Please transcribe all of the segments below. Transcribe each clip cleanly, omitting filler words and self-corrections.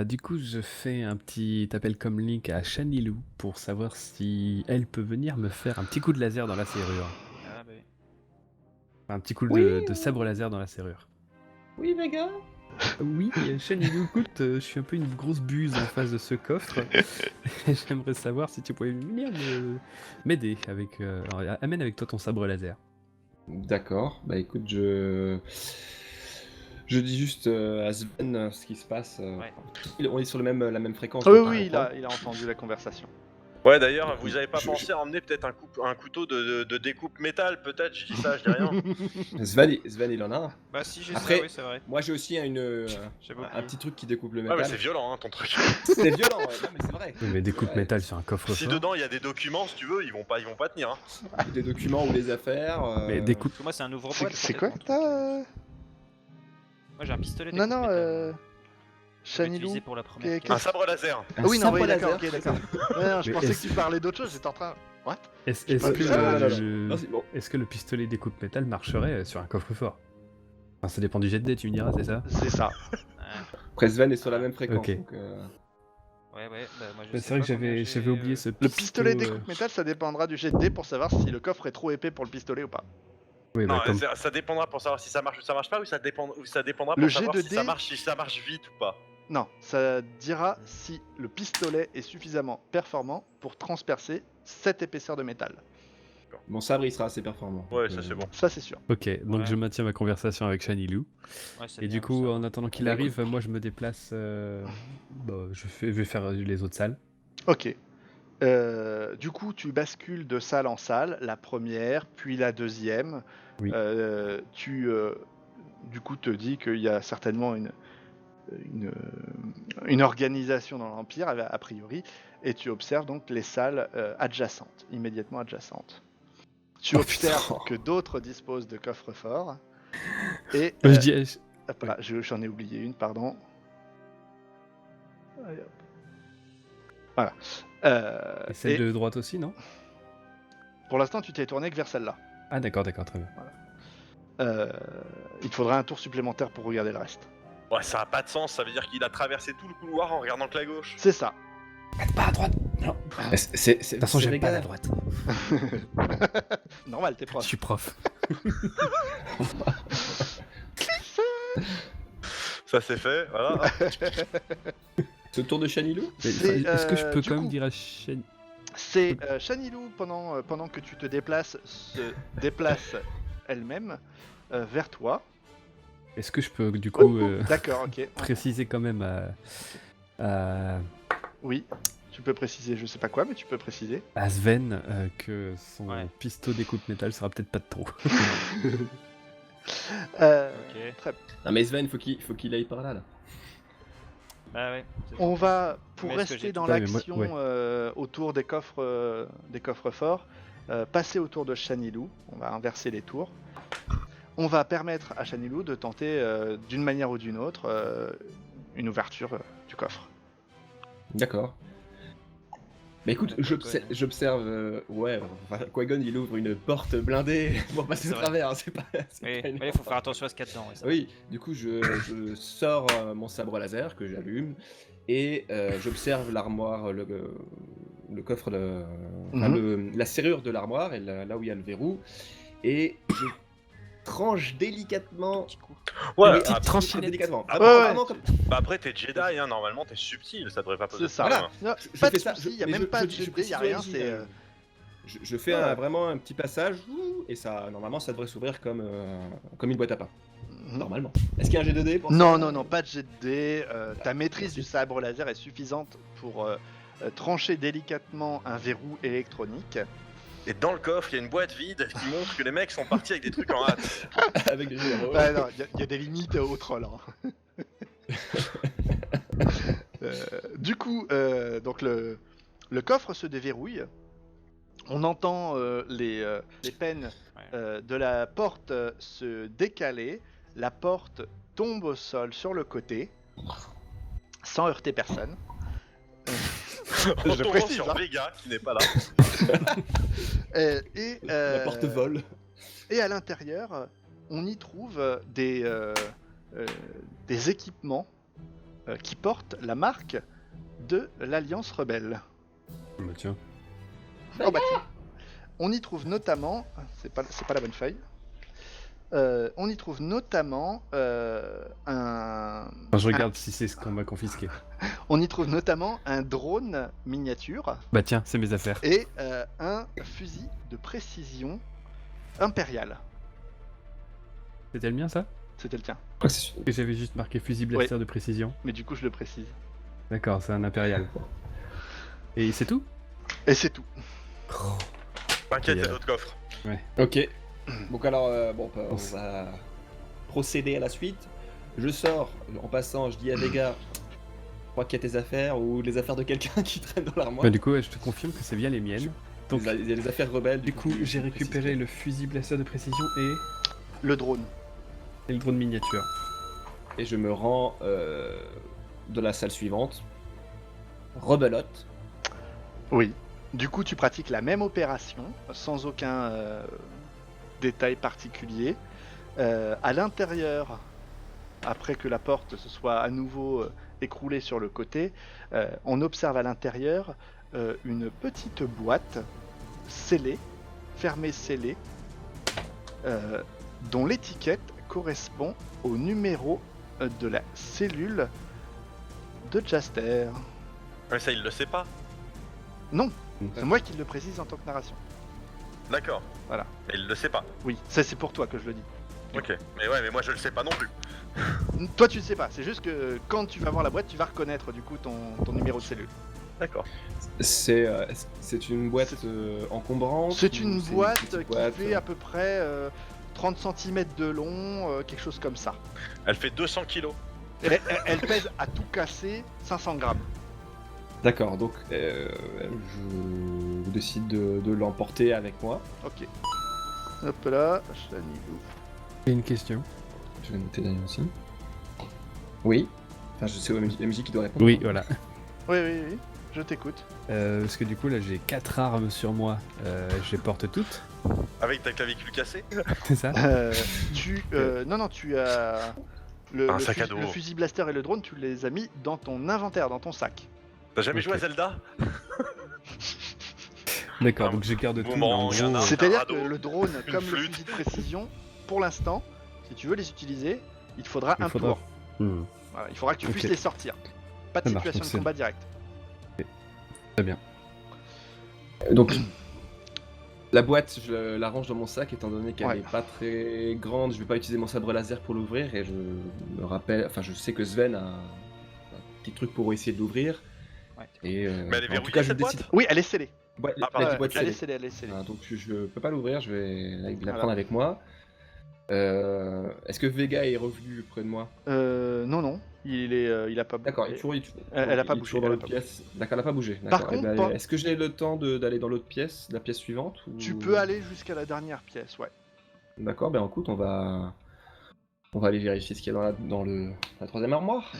Du coup, je fais un petit appel comme link à Chanilou pour savoir si elle peut venir me faire un petit coup de laser dans la serrure. Ah bah oui. Enfin, un petit coup Oui, de sabre laser dans la serrure. oui, Vega. Oui, Chanilou, écoute, je suis un peu une grosse buse en face de ce coffre. Et j'aimerais savoir si tu pouvais venir m'aider avec. Alors, amène avec toi ton sabre laser. D'accord, bah écoute, je dis juste à Sven ce qui se passe. Ouais. On est sur la même fréquence. Ah oui, donc oui, je il comprends. a entendu la conversation. Ouais, d'ailleurs, vous Oui, avez pas pensé à emmener peut-être un couteau de découpe métal, peut-être, je dis ça, je dis rien. Sven, il en a un. Bah si j'ai Après, ça, oui c'est vrai. moi j'ai aussi J'avais un oublié. petit truc qui découpe le Ouais, mais métal. c'est violent, hein, ton truc. C'est violent, ouais. Non, mais c'est vrai. Oui, mais des coups de Ouais. métal sur un coffre Si fort. dedans il y a des documents, si tu veux, ils vont pas tenir. Hein. Des documents ou des affaires. Mais des coups Parce que moi c'est un ouvre-boîte. C'est peut-être, quoi mon que truc. t'as Moi j'ai un pistolet. Non, non, Je vais Chanilou. utiliser pour la première qu'est- quête. Un sabre laser. Ah oui, non, sabre oui, d'accord, laser. ok, d'accord. Non, je Mais pensais que est-ce- tu parlais d'autre chose, j'étais en train. What Est-ce J'ai pas que, vu ça. Non, c'est bon. est-ce que le pistolet découpe métal marcherait sur un coffre fort? Enfin, ça dépend du jet de dés, tu me diras, c'est ça? C'est ça. Ouais, Après, Sven est sur la même fréquence. Ok. Donc, ouais, bah moi je C'est sais vrai pas que combien j'avais j'ai, oublié ce Le pistolet pisto, découpe métal, ça dépendra du jet de dés pour savoir si le coffre est trop épais pour le pistolet ou pas. Oui, Non, bah, comme... ça dépendra pour savoir si ça marche ou ça marche pas, ou ça dépendra Le pour jet savoir de si dés- ça marche vite ou pas. Non, ça dira si le pistolet est suffisamment performant pour transpercer cette épaisseur de métal. mon sabre, il sera assez performant. Ouais, Donc, ça c'est bon. Ça, c'est sûr. Ok, donc Ouais. je maintiens ma conversation avec Chanilou. Ouais, c'est Et bien du de coup, savoir. en attendant qu'il Bah, arrive, moi je me déplace. Je vais faire les autres salles. Ok. Du coup, tu bascules de salle en salle, la première, puis la deuxième. Oui. Du coup, te dis qu'il y a certainement une organisation dans l'Empire, a priori, et tu observes donc les salles adjacentes, immédiatement adjacentes. Tu Oh, observes putain. que d'autres disposent de coffres forts. Et Je dis, hop là, j'en ai oublié une, pardon. Allez, hop. Voilà. et celle et de droite aussi, non? pour l'instant, tu t'es tourné que vers celle-là. Ah d'accord, très bien. Il te faudra un tour supplémentaire pour regarder le reste. Ouais, ça a pas de sens, ça veut dire qu'il a traversé tout le couloir en regardant que la gauche. C'est ça. Pas à droite. Non. De De toute façon, j'aime pas la droite. Normal, t'es Je proche. suis prof. Ça c'est fait, voilà. Ce tour de Chanilou. Mais, C'est, est-ce que je peux du quand coup- même dire à Chanilou... C'est Chanilou, pendant que tu te déplaces, se déplace elle-même vers toi. Est-ce que je peux du coup D'accord, ok. préciser quand même Oui, tu peux préciser, je sais pas quoi, mais tu peux préciser. à Sven que son Ouais. pistolet découpe métal sera peut-être pas de trop. Ok. Très Non, mais Sven, faut qu'il aille par là. Bah ouais. c'est On bon. va, pour Mais est-ce que rester j'ai dans tout- Ouais, mais moi- l'action ouais. autour des coffres forts, passer autour de Chanilou. On va inverser les tours. On va permettre à Chanilou de tenter, d'une manière ou d'une autre, une ouverture du coffre. D'accord. Mais écoute, D'accord, j'observe. Ouais, enfin, Qui-Gon il ouvre une porte blindée pour passer C'est au vrai. travers, hein, c'est pas. c'est Oui, pas une- mais il faut faire attention à ce qu'il y a dedans. ouais, ça. Oui, du coup, je sors mon sabre laser que j'allume et j'observe l'armoire, le coffre, enfin, la serrure de l'armoire, et là où il y a le verrou, et je tranche délicatement. Petit coup. Ouais, Oui, petite après, tranchinette. délicatement. Ah, Vraiment, ouais. vraiment comme- bah après t'es Jedi, hein, normalement t'es subtil, ça devrait pas poser C'est de ça. problème. Non, je pas fais de ça, soucis, il n'y a mais même pas de jet de dés, il n'y a rien. précise C'est, l'origine, je fais Ouais. vraiment un petit passage et ça, normalement, ça devrait s'ouvrir comme une boîte à pain. Normalement. Est-ce qu'il y a un jet de dés pour ça Non, non, non, pas de jet de dés. Ta maîtrise du sabre laser est suffisante pour trancher délicatement un verrou électronique. Et dans le coffre, il y a une boîte vide qui montre que les mecs sont partis avec des trucs en hâte. Avec des généraux. Ouais, non, il y a des limites au troll. Hein. Du coup, donc le coffre se déverrouille. On entend les peines de la porte se décaler. La porte tombe au sol sur le côté, sans heurter personne. En Je tombant précise, sur hein. Vega qui n'est pas là. La porte vole. Et à l'intérieur, on y trouve des équipements qui portent la marque de l'Alliance Rebelle. Bah tiens. Oh bah tiens. On y trouve notamment, c'est pas la bonne feuille. On y trouve notamment un. Enfin, je regarde si c'est ce qu'on m'a confisqué. On y trouve notamment un drone miniature Bah tiens, c'est mes affaires. et un fusil de précision impérial. C'était le mien ça? C'était le tien. Ouais, c'est sûr. Et j'avais juste marqué fusil blaster de précision. Mais du coup, je le précise. D'accord, c'est un impérial. Et c'est tout? Et c'est tout. T'inquiète, il y a Et, d'autres coffres. Ok. Donc alors, on va procéder à la suite. Je sors, en passant, je dis à Vega, je crois qu'il y a tes affaires ou les affaires de quelqu'un qui traîne dans l'armoire. Bah du coup, ouais, je te confirme que c'est bien les miennes. Donc, Il y a les affaires rebelles. du coup, j'ai récupéré le fusil blaster de précision Le drone. et le drone miniature. Et je me rends de la salle suivante. Rebelote. Oui. Du coup, tu pratiques la même opération, sans aucun détail particulier. À l'intérieur, après que la porte se soit à nouveau écroulée sur le côté, on observe à l'intérieur une petite boîte scellée, fermée scellée, dont l'étiquette correspond au numéro de la cellule de Jaster. Mais ça, il le sait pas. Non, c'est moi qui le précise en tant que narration. D'accord. Voilà. Mais il le sait pas. Oui, ça c'est pour toi que je le dis. Ok. Mais ouais, mais moi je le sais pas non plus. Toi tu le sais pas, c'est juste que quand tu vas voir la boîte, tu vas reconnaître du coup ton numéro de cellule. D'accord. C'est une boîte encombrante. C'est ou une c'est boîte petite qui boîte, fait à peu près 30 cm de long, quelque chose comme ça. Elle fait 200 kilos. Elle pèse à tout casser 500 grammes. D'accord, donc je décide de l'emporter avec moi. Ok. Hop là, Chanilou. J'ai une question. Je vais noter Daniel aussi. Oui. Enfin, je sais la musique qui doit répondre. Oui, voilà. Oui, je t'écoute. Parce que du coup, là, j'ai 4 armes sur moi. Je les porte toutes. Avec ta clavicule cassée. C'est ça? Non, tu as Un sac à dos. le fusil blaster et le drone, tu les as mis dans ton inventaire, dans ton sac. T'as jamais Ok. joué à Zelda? D'accord, Un donc je garde tout. moment, mais en il y en gros, a un. C'est-à-dire que radeau, le drone, une comme le flûte. fusil de précision, pour l'instant, si tu veux les utiliser, il te faudra il un faudra. tour. Hmm, Voilà, il faudra que tu Ok. puisses les sortir. Pas de Ça marche, situation donc de c'est- combat direct. Très bien. Donc, la boîte, je la range dans mon sac étant donné qu'elle Ouais. n'est pas très grande. Je vais pas utiliser mon sabre laser pour l'ouvrir et je me rappelle, enfin, je sais que Sven a un petit truc pour essayer de l'ouvrir. Ouais. Et Mais elle est en tout verrouillée, cas, je cette boîte décide. Oui, elle est scellée. Ouais, Ah, la pardon, petite boîte ok. Elle est scellée. scellée, elle est scellée. Donc je peux pas l'ouvrir, je vais la Voilà. prendre avec moi. Est-ce que Vega est revenu près de moi? Non, il a pas bougé. D'accord, Elle a pas il est bougé, toujours dans elle a l'autre pas pièce. D'accord, elle a pas bougé. Par D'accord. Eh contre, ben, pas- est-ce que j'ai le temps d'aller dans l'autre pièce, la pièce suivante ou... Tu peux aller jusqu'à la dernière pièce, ouais. D'accord, ben écoute, on va aller vérifier ce qu'il y a dans la troisième armoire.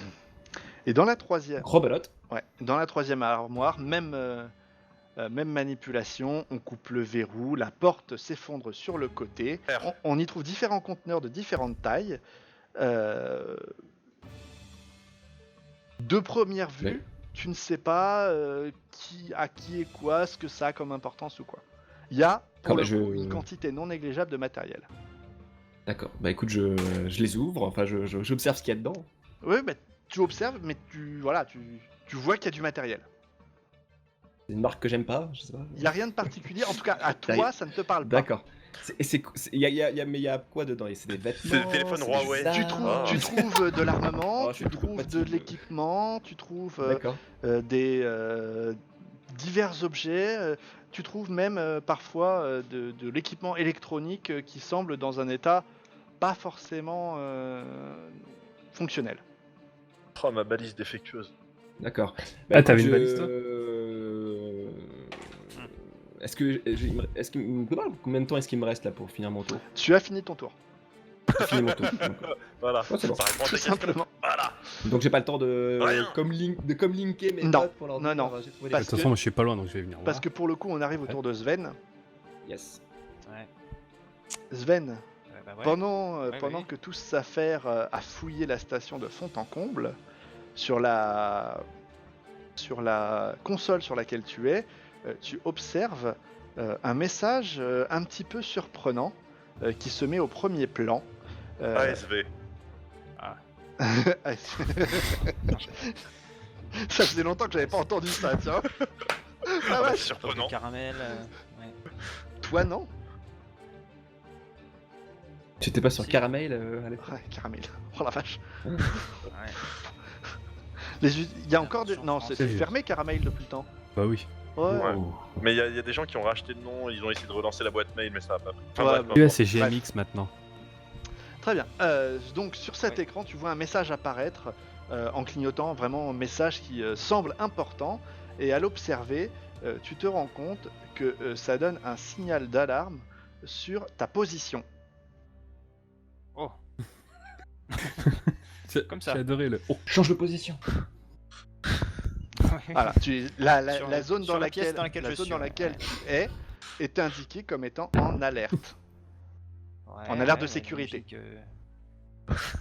Et dans la troisième, Rebelote. dans la troisième armoire, même manipulation, on coupe le verrou, la porte s'effondre sur le côté. R. On y trouve différents conteneurs de différentes tailles. De première vue, Oui. tu ne sais pas qui est quoi, ce que ça a comme importance ou quoi. Il y a pour Ah le bah, coup, une quantité non négligeable de matériel. D'accord, bah écoute, je les ouvre, enfin j'observe ce qu'il y a dedans. Oui, bah, tu observes, mais tu vois qu'il y a du matériel. C'est une marque que j'aime pas, je sais pas. Il n'y a rien de particulier, en tout cas à toi, ça ne te parle pas. D'accord. Mais il y a quoi dedans? C'est des vêtements. C'est le téléphone c'est Huawei. des Tu armes. Ah. trouves de l'armement, Oh, je tu suis trop trouves de fatigué. l'équipement, tu trouves D'accord. des divers objets, tu trouves même parfois de l'équipement électronique qui semble dans un état pas forcément fonctionnel. Oh, ma balise défectueuse. D'accord. Ah, t'avais écoute, une balise, toi Est-ce que combien de temps est-ce qu'il me reste là pour finir mon tour? Tu as fini ton tour, J'ai fini mon tour. Voilà. Ouais, c'est bon. Ça répond à ta tout question. simplement. Voilà. Donc j'ai pas le temps de Rien. comlinquer mes Non. notes pour leur Non, dire, non. j'ai trouvé De Parce toute que- façon, moi je suis pas loin donc je vais venir Parce voir. que pour le coup, on arrive au tour de Sven. Yes. Ouais. Sven, Ouais, bah ouais. pendant Ouais, pendant oui. que tous s'affairent à fouiller la station de fond en comble, sur la console sur laquelle tu es, tu observes un message un petit peu surprenant qui se met au premier plan. ASV. Ça faisait longtemps que j'avais pas entendu ça, tiens. Ah ouais, Surprenant. Caramel. Ouais. toi non? Tu étais pas sur Si. Caramel à l'époque? Ouais, caramel. Oh la vache. Ouais. Il y a encore des... Version Non, c'est française. fermé caramel depuis le temps. Bah oui. Ouais. Ouais. Oh. Mais il y a des gens qui ont racheté le nom, ils ont essayé de relancer la boîte mail, mais ça a pas pris. Ouais, bref, bah, Ouais, c'est GMX maintenant. Très bien. Donc sur cet Ouais. écran, tu vois un message apparaître en clignotant, vraiment un message qui semble important. Et à l'observer, tu te rends compte que ça donne un signal d'alarme sur ta position. Oh. Comme ça. J'ai adoré le. Oh. Change de position. Voilà, la Sur- zone sur dans la pièce laquelle, dans laquelle la je zone suis, dans ouais. laquelle tu est indiquée comme étant en alerte. En alerte de sécurité. logique,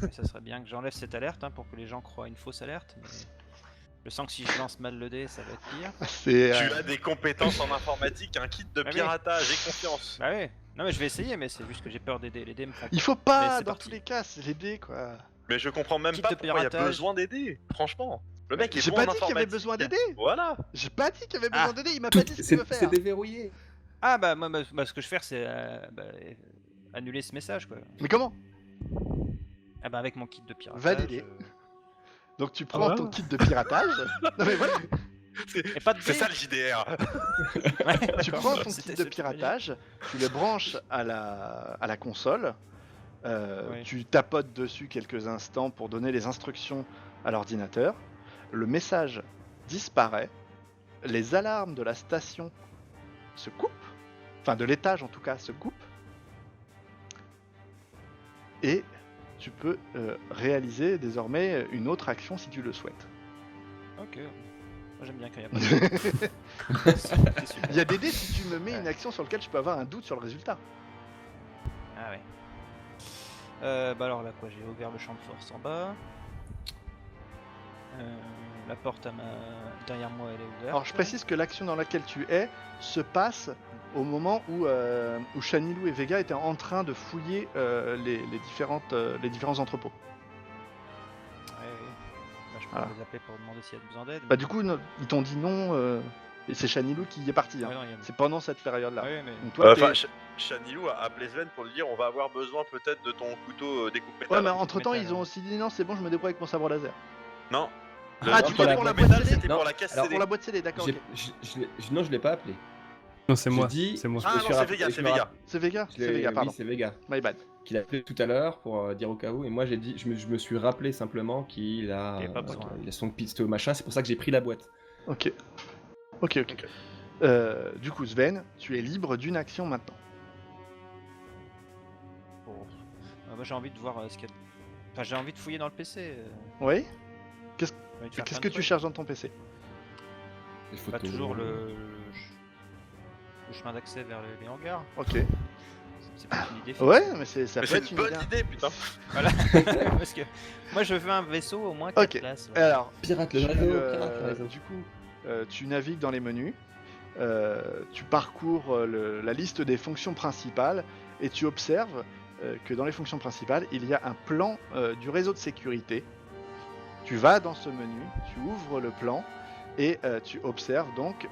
mais ça serait bien que j'enlève cette alerte hein, pour que les gens croient à une fausse alerte. Mais je sens que si je lance mal le dé, ça va être pire. C'est Tu as des compétences en informatique, un kit de Ah oui. piratage, j'ai confiance. Bah ouais. Non mais je vais essayer, mais c'est juste que j'ai peur des dés. Les dés me font. Il faut Mais pas, c'est dans parti. tous les cas, c'est les dés quoi. Mais je comprends même Kit pas de pourquoi il y a piratage. besoin d'aider, franchement. Le mec est J'ai bon pas en dit qu'il y avait informatique. besoin d'aider. Voilà. J'ai pas dit qu'il y avait Ah. besoin d'aider, il m'a pas dit ce qu'il veut C'est faire. déverrouillé. Ah bah moi ce que je vais faire c'est annuler ce message quoi. Mais comment? Ah bah avec mon kit de piratage. Validé. Donc tu prends ton kit de piratage. Non mais voilà, Et pas de C'est dés. ça le JDR. Ouais. tu prends ton kit C'était- de c'était piratage, tu le branches à la console, Oui. tu tapotes dessus quelques instants pour donner les instructions à l'ordinateur, le message disparaît, les alarmes de la station se coupent, enfin de l'étage en tout cas se coupent, et tu peux réaliser désormais une autre action si tu le souhaites. Ok. Moi j'aime bien quand il y a pas de dés. C'est super. Il y a des dés si tu me mets une action sur laquelle je peux avoir un doute sur le résultat. Ah ouais. Bah alors là quoi, j'ai ouvert le champ de force en bas. La porte derrière moi elle est ouverte. Alors je précise que l'action dans laquelle tu es se passe au moment où Shanilou et Vega étaient en train de fouiller les différents entrepôts. Ouais, ouais. Bah, je peux Voilà. les appeler pour demander s'il y a besoin d'aide. Bah du coup ils t'ont dit non et c'est Shanilou qui y est parti. Hein. Ouais, non, il y a- C'est pendant cette période-là. Ouais, mais... Donc toi, Enfin, t'es- Shanilou a appelé Sven pour lui dire on va avoir besoin peut-être de ton couteau découpe métal. Ouais mais entre temps métal, ils ont hein. aussi dit non c'est bon je me débrouille avec mon sabre laser. Non. Ah, tu veux dire le pour la découpe boîte métal, CD? c'était pour Non, la caisse alors, CD. Pour la boîte CD d'accord ok. Non, je l'ai pas appelé. Non, c'est J'ai moi. dit- C'est moi. Ah Je me non, suis c'est rappelé- Vega, je c'est me Vega. rappelle- C'est Vega? je l'ai- C'est Vega pardon. Oui, c'est Vega. My bad. Qu'il a appelé tout à l'heure pour dire au cas où. Et moi, j'ai dit, je me suis rappelé simplement qu'il a, Il y avait pas besoin. il a son pistolet machin. C'est pour ça que j'ai pris la boîte. Ok. Ok. Du coup Sven, tu es libre d'une action maintenant. Bon. Moi j'ai envie de voir ce qu'il y a. Enfin j'ai envie de fouiller dans le PC. Oui? J'ai envie de faire Qu'est-ce plein que de tu trucs. cherches dans ton PC? Les Pas photos. toujours le chemin d'accès vers les hangars. Ok. C'est pas une idée fixe. Ouais, mais ça Mais peut c'est être une une bonne idée. idée, putain. Voilà. Parce que moi je veux un vaisseau au moins 4 Ok. places. ouais. Alors, Pirate le tu, réseau. Pirate le réseau. du coup, tu navigues dans les menus, tu parcours la liste des fonctions principales et tu observes que dans les fonctions principales, il y a un plan du réseau de sécurité. Tu vas dans ce menu, tu ouvres le plan et tu observes donc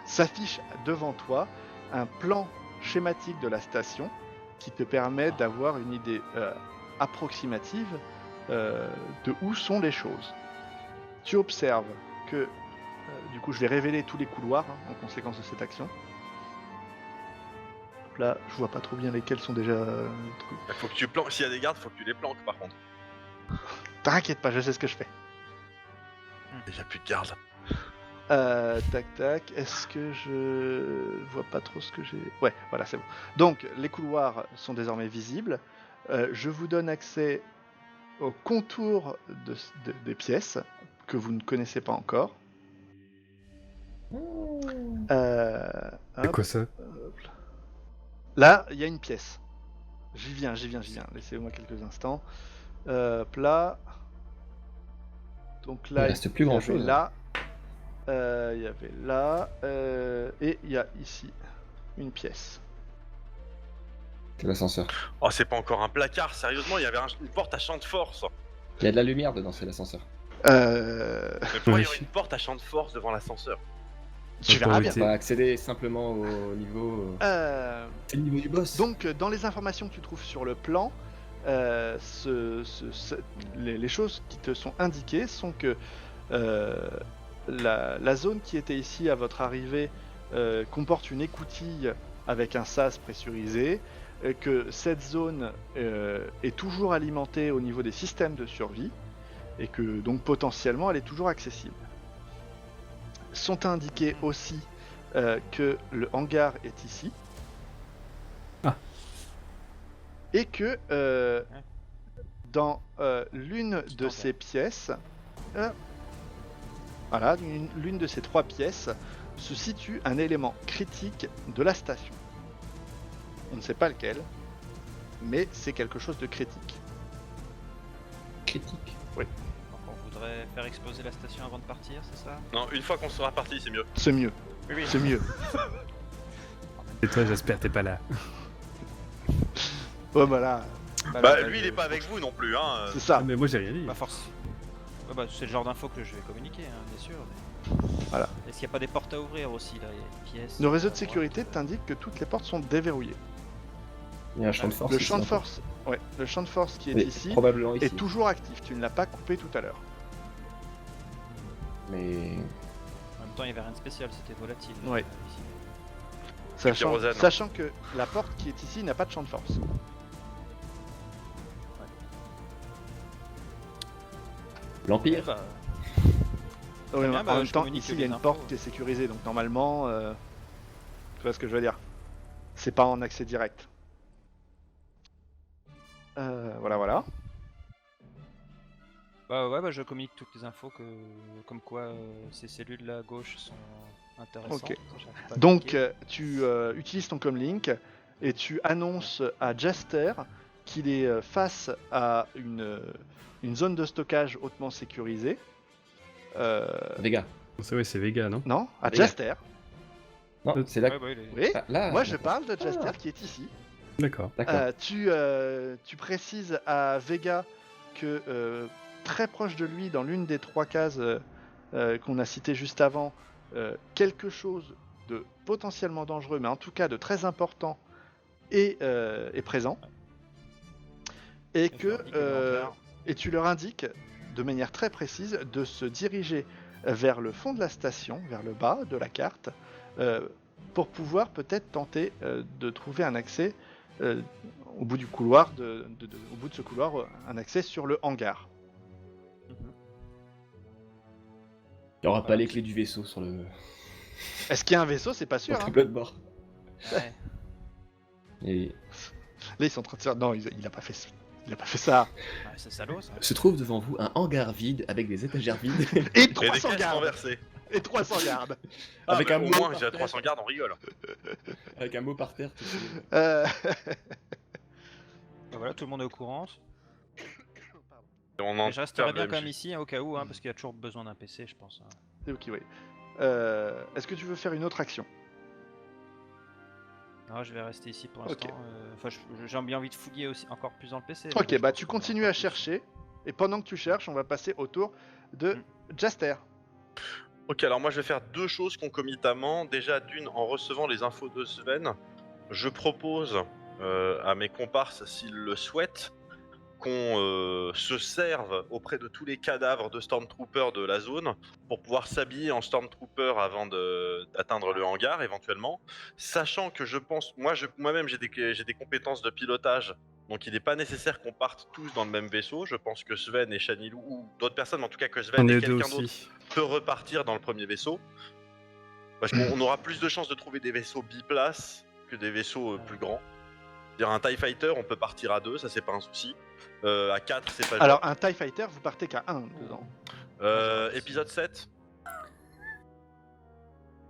s'affiche devant toi un plan schématique de la station qui te permet d'avoir une idée approximative de où sont les choses. Tu observes que, du coup je vais révéler tous les couloirs en conséquence de cette action. Là, je vois pas trop bien lesquels sont déjà trucs. Faut que tu planques. S'il y a des gardes, faut que tu les planques par contre. T'inquiète pas, je sais ce que je fais. Il y a plus de gardes. Tac tac, est-ce que je vois pas trop ce que j'ai... Ouais, voilà, c'est bon. Donc, les couloirs sont désormais visibles. Je vous donne accès au contour des pièces que vous ne connaissez pas encore. C'est Hop, quoi ça? hop là. Là, il y a une pièce. J'y viens. Laissez-moi quelques instants. Là... Donc Il là, reste plus y avait grand-chose. là, il y avait là, et il y a ici une pièce. C'est l'ascenseur. Oh, c'est pas encore un placard, sérieusement, il y avait une porte à champ de force. Il y a de la lumière dedans, c'est l'ascenseur. Mais pourquoi il y aurait Oui. une porte à champ de force devant l'ascenseur? Tu verras bien. Autorité. On va accéder simplement au niveau. C'est le niveau du boss. Donc, dans les informations que tu trouves sur le plan, les choses qui te sont indiquées sont que la zone qui était ici à votre arrivée comporte une écoutille avec un sas pressurisé, que cette zone est toujours alimentée au niveau des systèmes de survie, et que donc potentiellement elle est toujours accessible. Sont indiqués aussi que le hangar est ici. Ah. Et que dans l'une de hangar. ces pièces, voilà, l'une de ces 3 pièces, se situe un élément critique de la station. On ne sait pas lequel, mais c'est quelque chose de critique. Critique. Donc on voudrait faire exploser la station avant de partir, c'est ça? Non, une fois qu'on sera parti, c'est mieux. C'est mieux, Oui. c'est mieux. Et toi, j'espère, t'es pas là. Ouais, voilà, Bah, lui, il est pas avec vous non plus, hein. c'est ça. Ah, mais moi, j'ai rien dit. Bah force. Ouais, bah, c'est le genre d'info que je vais communiquer, hein, bien sûr. Mais... Voilà. Est-ce qu'il n'y a pas des portes à ouvrir aussi là? Il y a une pièce. Le réseau de à sécurité droite, t'indique que toutes les portes sont déverrouillées. Il y a un champ de force. Le ici, champ de en fait. force, ouais, le champ de force qui est Oui, ici probablement ici. est toujours actif. Tu ne l'as pas coupé tout à l'heure. Mais En même temps, il n'y avait rien de spécial, c'était volatile. Ouais. Ici. Kérosène. Sachant que la porte qui est ici n'a pas de champ de force. l'Empire. Bah, Ouais, bien, en bah, même je temps, communique ici il y a les une infos, porte ouais. qui est sécurisée, donc normalement, tu vois ce que je veux dire. C'est pas en accès direct. Voilà. Bah ouais, bah je communique toutes les infos comme quoi ces cellules là à gauche sont intéressantes. Ok. J'arrive pas à Donc cliquer. tu utilises ton comlink et tu annonces à Jaster qu'il est face à une zone de stockage hautement sécurisée. Vega. C'est ouais, c'est Vega, non? Non, à Vega. Jaster. Non, c'est là. Ouais, bah, il est- Oui. Ah, là. Moi je parle de Jaster Ah. qui est ici. D'accord. D'accord. Tu précises à Vega que très proche de lui, dans l'une des 3 cases qu'on a citées juste avant, quelque chose de potentiellement dangereux, mais en tout cas de très important, est présent. Et je leur dis que le hangar- et tu leur indiques de manière très précise de se diriger vers le fond de la station, vers le bas de la carte, pour pouvoir peut-être tenter de trouver un accès au bout du couloir, au bout de ce couloir, un accès sur le hangar. Mhm. Il n'y aura pas les clés du vaisseau sur le Est-ce qu'il y a un vaisseau? C'est pas sûr. sur le Hein. tableau de bord. Ouais. Et Là, ils sont en train de se dire non, il a pas fait ça. Il a pas fait ça. Ouais, c'est salaud ça. se trouve devant vous un hangar vide avec des étagères vides. Et Et des 300 caisses gardes. renversées. Et 300 gardes. Ah, Avec bah, un au mot moins, par j'ai terre. 300 gardes, on rigole. Avec un mot par terre. tout de suite. Euh, Bah voilà, tout le monde est au courant. Et on Mais je resterai enterre bien le quand même MJ. ici, hein, au cas où, hein, parce qu'il y a toujours besoin d'un PC, je pense. Hein. C'est ok, oui. Est-ce que tu veux faire une autre action? Non, je vais rester ici pour Ok. l'instant. Enfin, j'ai bien envie de fouiller aussi encore plus dans le PC. Ok, mais je bah pense tu qu'on verra continues pas à plus. chercher. Et pendant que tu cherches, on va passer au tour de Jaster. Ok, alors moi je vais faire 2 choses concomitamment. Déjà, d'une, en recevant les infos de Sven, je propose à mes comparses, s'ils le souhaitent, qu'on se serve auprès de tous les cadavres de Stormtroopers de la zone pour pouvoir s'habiller en Stormtrooper avant d'atteindre le hangar éventuellement. Sachant que je pense, moi-même j'ai des compétences de pilotage, donc il n'est pas nécessaire qu'on parte tous dans le même vaisseau. Je pense que Sven et Shanilou, ou d'autres personnes, mais en tout cas que Sven On et est deux quelqu'un d'autre aussi. peut repartir dans le premier vaisseau. Parce qu'on aura plus de chances de trouver des vaisseaux biplaces que des vaisseaux plus grands. C'est-à-dire un TIE Fighter, on peut partir à 2, ça c'est pas un souci. À 4, c'est pas Alors, un TIE Fighter, vous partez qu'à 1 dedans. épisode 7.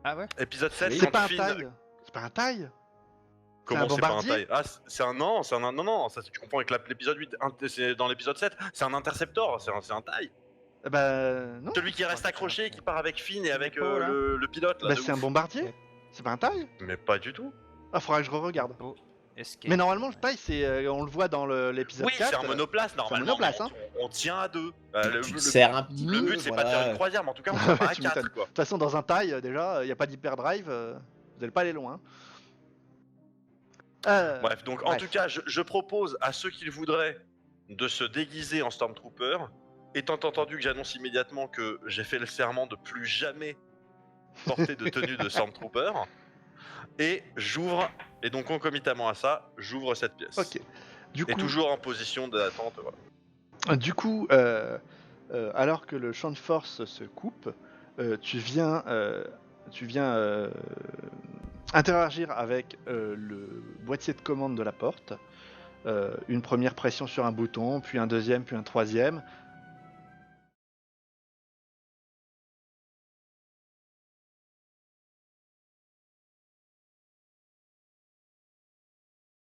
Ah ouais? Épisode 7, C'est quand pas un Finn... TIE. C'est pas un TIE. Comment c'est un c'est pas un bombardier TIE? Ah, c'est un... Non, non, ça tu comprends avec l'épisode 8. C'est dans l'épisode 7, c'est un interceptor, c'est un TIE. Non. Celui qui reste accroché et qui part avec Finn et avec Beau, là. le pilote là. de C'est un ouf. bombardier. C'est pas un taille. Mais pas du tout. Ah, faudra que je re-regarde. Beau. Escape. Mais normalement, le taille, on le voit dans l'épisode Oui, 4. c'est un monoplace normalement. monoplace, mais hein. on tient à 2. Tu te sers un petit Le peu, but c'est pas de voilà. faire une croisière, mais en tout cas on tient pas à Tu 4 m'étonnes. quoi. De toute façon, dans un taille, déjà, il n'y a pas d'hyperdrive. Vous n'allez pas aller loin. Bref, donc en tout cas, je propose à ceux qui le voudraient de se déguiser en Stormtrooper, étant entendu que j'annonce immédiatement que j'ai fait le serment de plus jamais porter de tenue de Stormtrooper, et j'ouvre, et donc concomitamment à ça, j'ouvre cette pièce. Ok. Du Et coup, toujours en position d'attente, voilà. alors que le champ de force se coupe, tu viens interagir avec le boîtier de commande de la porte. Une première pression sur un bouton, puis un deuxième, puis un troisième.